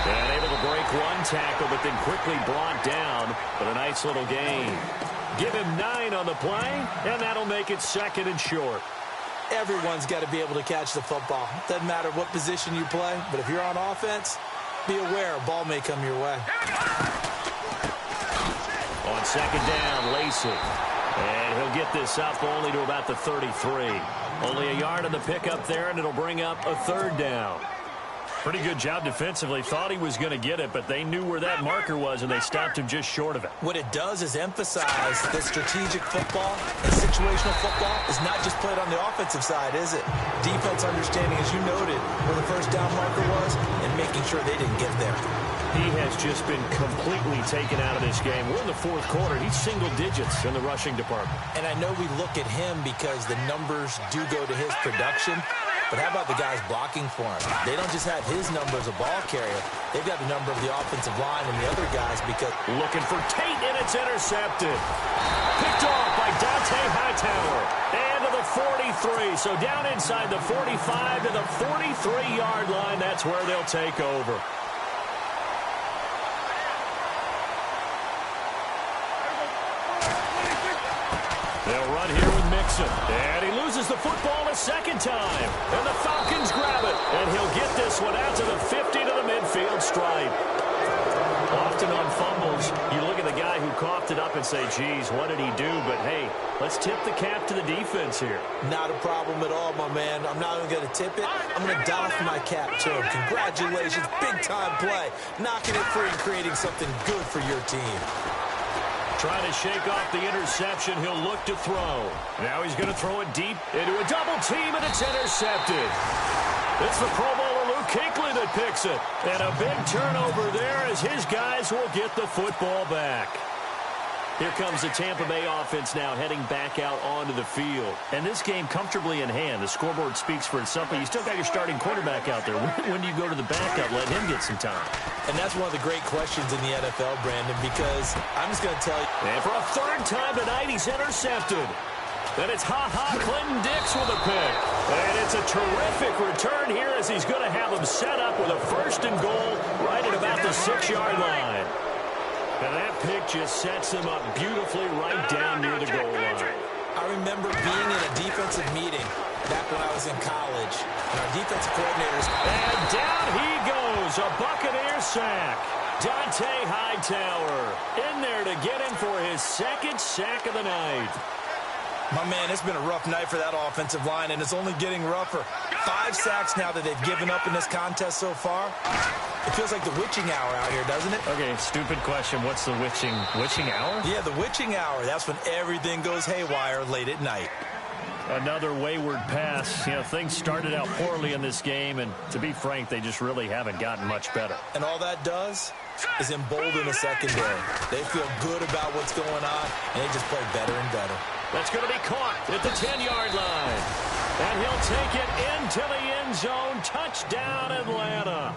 And able to break one tackle, but then quickly brought down. But a nice little gain. Give him 9 on the play, and that'll make it 2nd and short. Everyone's got to be able to catch the football. Doesn't matter what position you play, but if you're on offense, be aware a ball may come your way. On 2nd down, Lacey. And he'll get this up only to about the 33. Only a yard on the pickup there, and it'll bring up a 3rd down. Pretty good job defensively. Thought he was going to get it, but they knew where that marker was, and they stopped him just short of it. What it does is emphasize that strategic football and situational football is not just played on the offensive side, is it? Defense understanding, as you noted, where the first down marker was and making sure they didn't get there. He has just been completely taken out of this game. We're in the fourth quarter. He's single digits in the rushing department. And I know we look at him because the numbers do go to his production. But how about the guys blocking for him? They don't just have his number as a ball carrier. They've got the number of the offensive line and the other guys because... Looking for Tate, and it's intercepted. Picked off by Dante Hightower. And to the 43. So down inside the 45 to the 43-yard line. That's where they'll take over. They'll run here with Mixon. And he loses the football a second time. And the Falcons grab it. And he'll get this one out to the 50 to the midfield stripe. Often on fumbles, you look at the guy who coughed it up and say, geez, what did he do? But, hey, let's tip the cap to the defense here. Not a problem at all, my man. I'm not even going to tip it. I'm going to doff my cap to him. Congratulations. Big-time play. Knocking it free and creating something good for your team. Trying to shake off the interception. He'll look to throw. Now he's going to throw it deep into a double team, and it's intercepted. It's the Pro Bowler Luke Kuechly that picks it. And a big turnover there as his guys will get the football back. Here comes the Tampa Bay offense now heading back out onto the field. And this game comfortably in hand. The scoreboard speaks for itself, but you still got your starting quarterback out there. When do you go to the backup? Let him get some time. And that's one of the great questions in the NFL, Brandon, because I'm just going to tell you. And for a 3rd time tonight, he's intercepted. Then it's Clinton Dix with a pick. And it's a terrific return here as he's going to have him set up with a 1st and goal right at about the 6-yard line. And that pick just sets him up beautifully right down near the goal line. I remember being in a defensive meeting back when I was in college. And our defensive coordinators. And down he goes. A Buccaneer sack. Dante Hightower in there to get him for his 2nd sack of the night. My man, it's been a rough night for that offensive line, and it's only getting rougher. 5 sacks now that they've given up in this contest so far. It feels like the witching hour out here, doesn't it? Okay, stupid question. What's the witching hour? Yeah, the witching hour. That's when everything goes haywire late at night. Another wayward pass. You know, things started out poorly in this game, and to be frank, they just really haven't gotten much better. And all that does is embolden the secondary. They feel good about what's going on, and they just play better and better. That's going to be caught at the 10-yard line. And he'll take it into the end zone. Touchdown, Atlanta.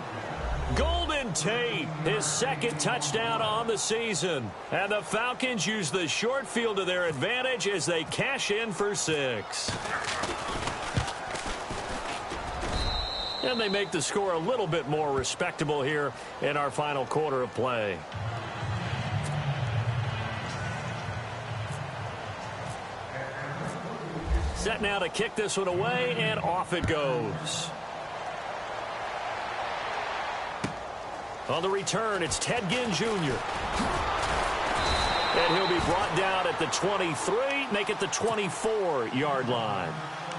Golden Tate, his 2nd touchdown on the season. And the Falcons use the short field to their advantage as they cash in for 6. And they make the score a little bit more respectable here in our final quarter of play. Set now to kick this one away, and off it goes. On the return, it's Ted Ginn Jr. And he'll be brought down at the 23, make it the 24-yard line.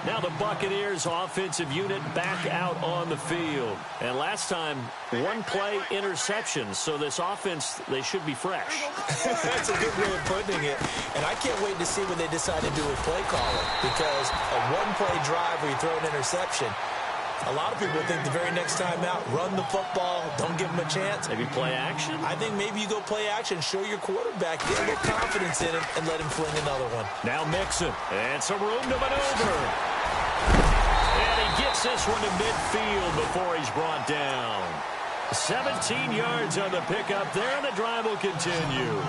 Now the Buccaneers offensive unit back out on the field. And last time, one-play interception. So this offense, they should be fresh. That's a good way of putting it. And I can't wait to see what they decide to do with play calling. Because a one-play drive where you throw an interception, a lot of people think the very next time out, run the football, don't give them a chance. Maybe play action? I think maybe you go play action, show your quarterback, get a little confidence in him, and let him fling another one. Now Mixon, and some room to maneuver. And he gets this one to midfield before he's brought down. 17 yards on the pickup there, and the drive will continue.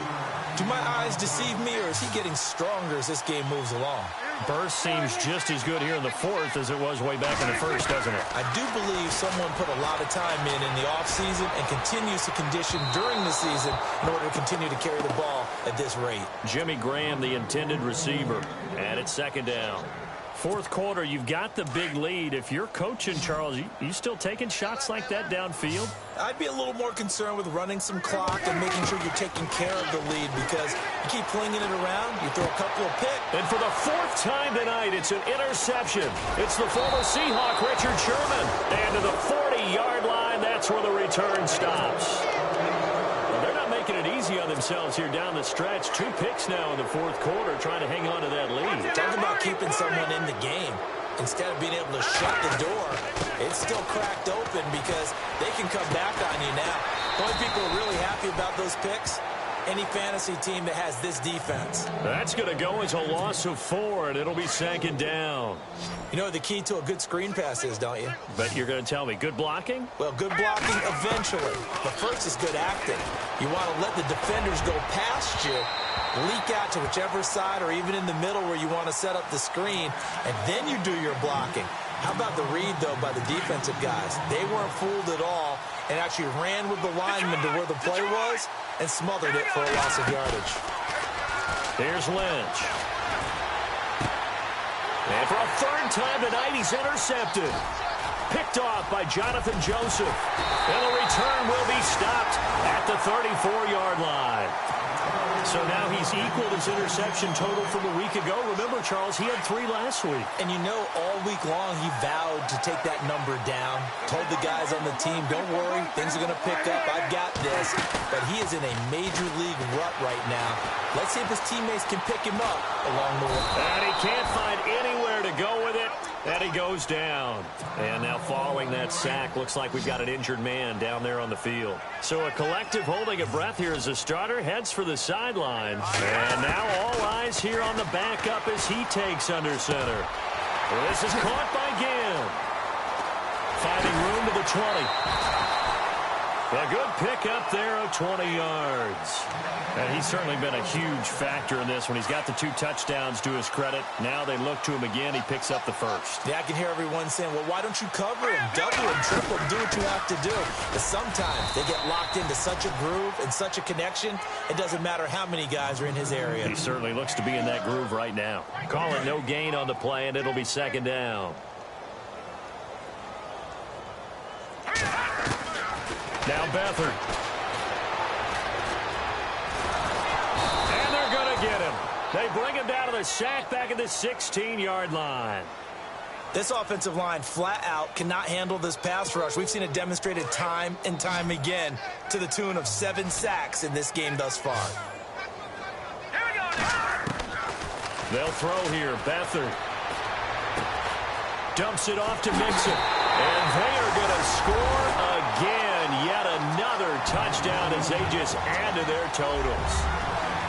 Do my eyes deceive me, or is he getting stronger as this game moves along? Burst seems just as good here in the fourth as it was way back in the first, doesn't it? I do believe someone put a lot of time in the offseason and continues to condition during the season in order to continue to carry the ball at this rate. Jimmy Graham, the intended receiver, and it's second down. Fourth quarter, you've got the big lead. If you're coaching, Charles, you still taking shots like that downfield? I'd be a little more concerned with running some clock and making sure you're taking care of the lead, because you keep flinging it around, you throw a couple of picks. And for the fourth time tonight, it's an interception. It's the former Seahawk, Richard Sherman. And to the 40-yard line, that's where the return stops. They're not making it easy on themselves here down the stretch. 2 picks now in the fourth quarter, trying to hang on to that lead. Talk about keeping someone in the game. Instead of being able to shut the door, it's still cracked open because they can come back on you now. The only people who are really happy about those picks, any fantasy team that has this defense. That's going to go as a loss of 4, and it'll be second down. You know what the key to a good screen pass is, don't you? Bet you're going to tell me. Good blocking? Well, good blocking eventually. But first is good acting. You want to let the defenders go past you, leak out to whichever side or even in the middle where you want to set up the screen, and then you do your blocking. How about the read, though, by the defensive guys? They weren't fooled at all and actually ran with the lineman to where the play was and smothered it for a loss of yardage. Here's Lynch. And for a third time tonight, he's intercepted. Picked off by Jonathan Joseph. And the return will be stopped at the 34-yard line. So now he's equaled his interception total from a week ago. Remember, Charles, he had 3 last week. And you know, all week long he vowed to take that number down. Told the guys on the team, don't worry, things are going to pick up. I've got this. But he is in a major league rut right now. Let's see if his teammates can pick him up along the way. And he can't find anywhere to go with it. And he goes down. And now following that sack, looks like we've got an injured man down there on the field. So a collective holding of breath here as the starter heads for the sideline. And now all eyes here on the backup as he takes under center. This is caught by Ginn. Finding room to the 20. A good pickup there of 20 yards. And he's certainly been a huge factor in this when he's got the 2 touchdowns to his credit. Now they look to him again. He picks up the first. Yeah, I can hear everyone saying, well, why don't you cover him, double him, triple him, do what you have to do. But sometimes they get locked into such a groove and such a connection, it doesn't matter how many guys are in his area. He certainly looks to be in that groove right now. Call it no gain on the play, and it'll be second down. Now Beathard. And they're going to get him. They bring him down to the sack back at the 16-yard line. This offensive line flat out cannot handle this pass rush. We've seen it demonstrated time and time again to the tune of 7 sacks in this game thus far. They'll throw here. Beathard dumps it off to Mixon. And they are going to score again. Yet another touchdown as they just add to their totals.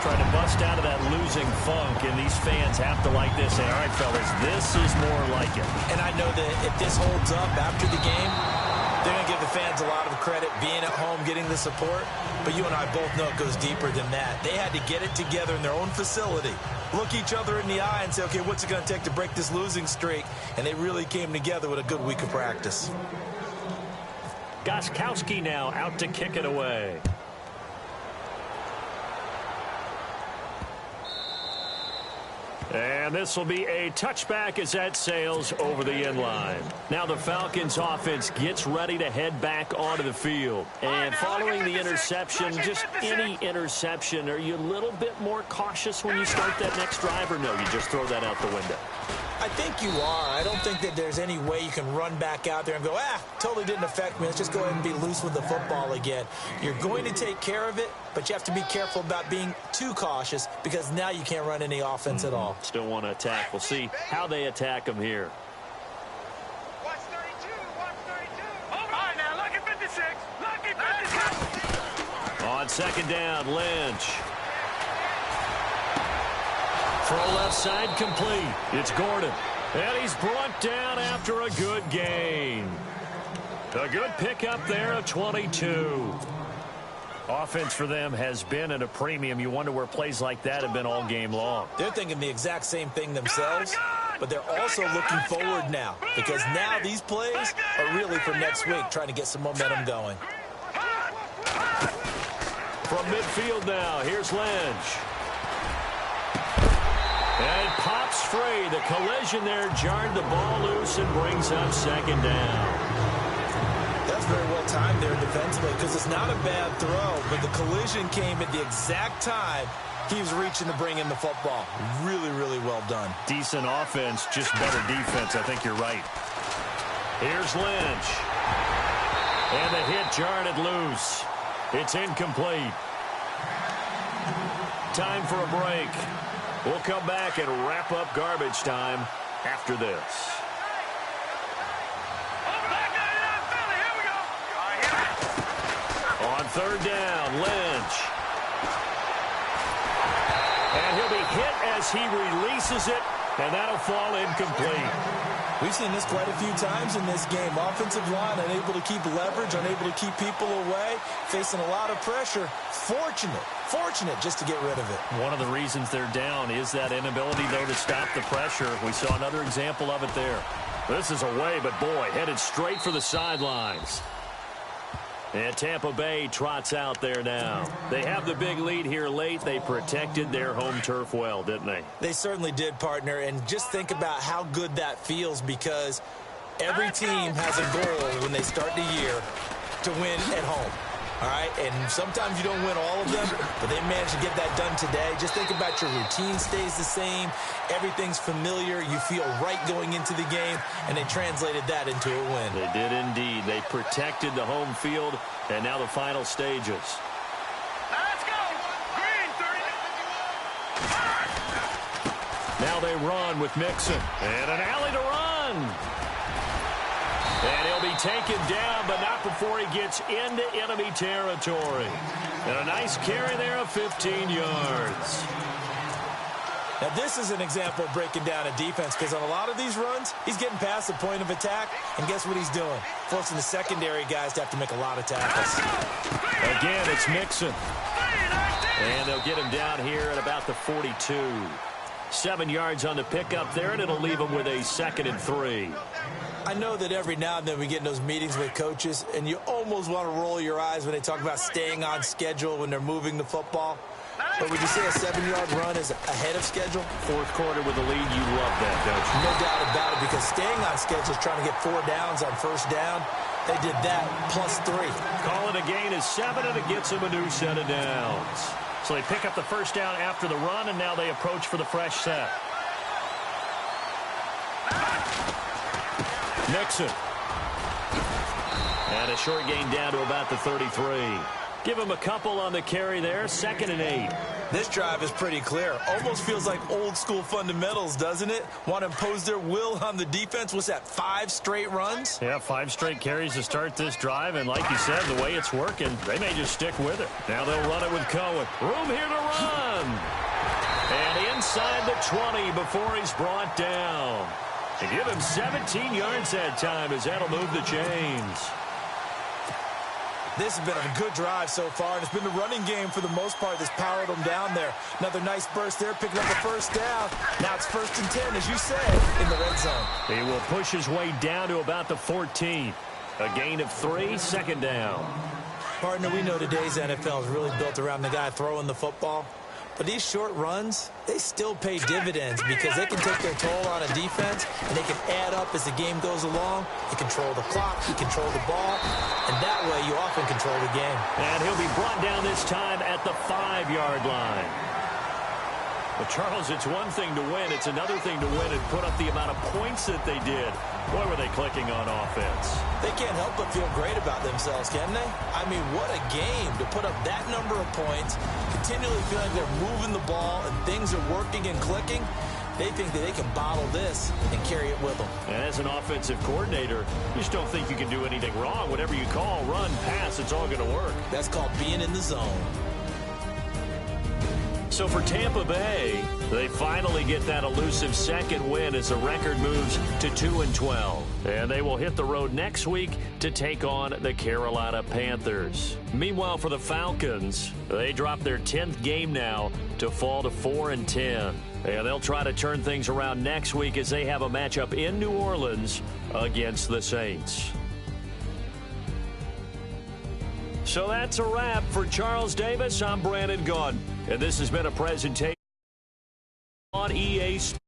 Trying to bust out of that losing funk, and these fans have to like this. And all right, fellas, this is more like it. And I know that if this holds up after the game, they're going to give the fans a lot of credit, being at home, getting the support. But you and I both know it goes deeper than that. They had to get it together in their own facility, look each other in the eye and say, okay, what's it going to take to break this losing streak? And they really came together with a good week of practice. Gostkowski now out to kick it away. And this will be a touchback as that sails over the end line. Now the Falcons offense gets ready to head back onto the field. And following the interception, just any interception, are you a little bit more cautious when you start that next drive, or no, you just throw that out the window? I think you are. I don't think that there's any way you can run back out there and go, totally didn't affect me. Let's just go ahead and be loose with the football again. You're going to take care of it, but you have to be careful about being too cautious because now you can't run any offense at all. Still want to attack. We'll see how they attack them here. Watch 32. Watch 32. All right, now look at 56. Look at 56. On second down, Lynch. Throw left side complete. It's Gordon. And he's brought down after a good gain. A good pickup there of 22. Offense for them has been at a premium. You wonder where plays like that have been all game long. They're thinking the exact same thing themselves, but they're also looking forward now because now these plays are really for next week, trying to get some momentum going. From midfield now, here's Lynch. And it pops free. The collision there jarred the ball loose and brings up second down. That's very well timed there defensively because it's not a bad throw, but the collision came at the exact time he was reaching to bring in the football. Really, really well done. Decent offense, just better defense. I think you're right. Here's Lynch. And the hit jarred it loose. It's incomplete. Time for a break. We'll come back and wrap up garbage time after this. On third down, Lynch. And he'll be hit as he releases it, and that'll fall incomplete. We've seen this quite a few times in this game. Offensive line unable to keep leverage, unable to keep people away, facing a lot of pressure. Fortunate just to get rid of it. One of the reasons they're down is that inability, though, to stop the pressure. We saw another example of it there. This is away, but boy, headed straight for the sidelines. And Tampa Bay trots out there now. They have the big lead here late. They protected their home turf well, didn't they? They certainly did, partner. And just think about how good that feels because every team has a goal when they start the year to win at home. All right, and sometimes you don't win all of them, but they managed to get that done today. Just think about your routine stays the same. Everything's familiar. You feel right going into the game, and they translated that into a win. They did indeed. They protected the home field, and now the final stages. Let's go. Green 30. Now they run with Mixon, and an alley to run. And he'll be taken down, but not before he gets into enemy territory. And a nice carry there of 15 yards. Now, this is an example of breaking down a defense because on a lot of these runs, he's getting past the point of attack, and guess what he's doing? Forcing the secondary guys to have to make a lot of tackles. Again, it's Mixon. And they'll get him down here at about the 42. 7 yards on the pickup there, and it'll leave him with a 2nd and 3. I know that every now and then we get in those meetings with coaches, and you almost want to roll your eyes when they talk about staying on schedule when they're moving the football. But would you say a 7-yard run is ahead of schedule? Fourth quarter with the lead, you love that, don't you? No doubt about it, because staying on schedule is trying to get 4 downs on first down. They did that plus 3. Call it a gain of 7, and it gets them a new set of downs. So they pick up the first down after the run, and now they approach for the fresh set. Mixon. And a short gain down to about the 33. Give him a couple on the carry there. 2nd and 8. This drive is pretty clear. Almost feels like old school fundamentals, doesn't it? Want to impose their will on the defense. What's that, 5 straight runs? Yeah, 5 straight carries to start this drive. And like you said, the way it's working, they may just stick with it. Now they'll run it with Cohen. Room here to run. And inside the 20 before he's brought down. And give him 17 yards that time as that'll move the chains. This has been a good drive so far, and it's been the running game for the most part that's powered them down there. Another nice burst there, picking up the first down. Now it's 1st and 10, as you said, in the red zone. He will push his way down to about the 14. A gain of 3, 2nd down. Partner, we know today's NFL is really built around the guy throwing the football. But these short runs, they still pay dividends because they can take their toll on a defense, and they can add up as the game goes along. You control the clock, you control the ball, and that way you often control the game. And he'll be brought down this time at the 5-yard line. But, Charles, it's one thing to win. It's another thing to win and put up the amount of points that they did. Boy, were they clicking on offense. They can't help but feel great about themselves, can they? I mean, what a game to put up that number of points, continually feeling they're moving the ball and things are working and clicking. They think that they can bottle this and carry it with them. And as an offensive coordinator, you just don't think you can do anything wrong. Whatever you call, run, pass, it's all going to work. That's called being in the zone. So for Tampa Bay, they finally get that elusive second win as the record moves to 2-12. And they will hit the road next week to take on the Carolina Panthers. Meanwhile, for the Falcons, they drop their 10th game now to fall to 4-10. And they'll try to turn things around next week as they have a matchup in New Orleans against the Saints. So that's a wrap. For Charles Davis, I'm Brandon Gaudin. And this has been a presentation on EA Sports.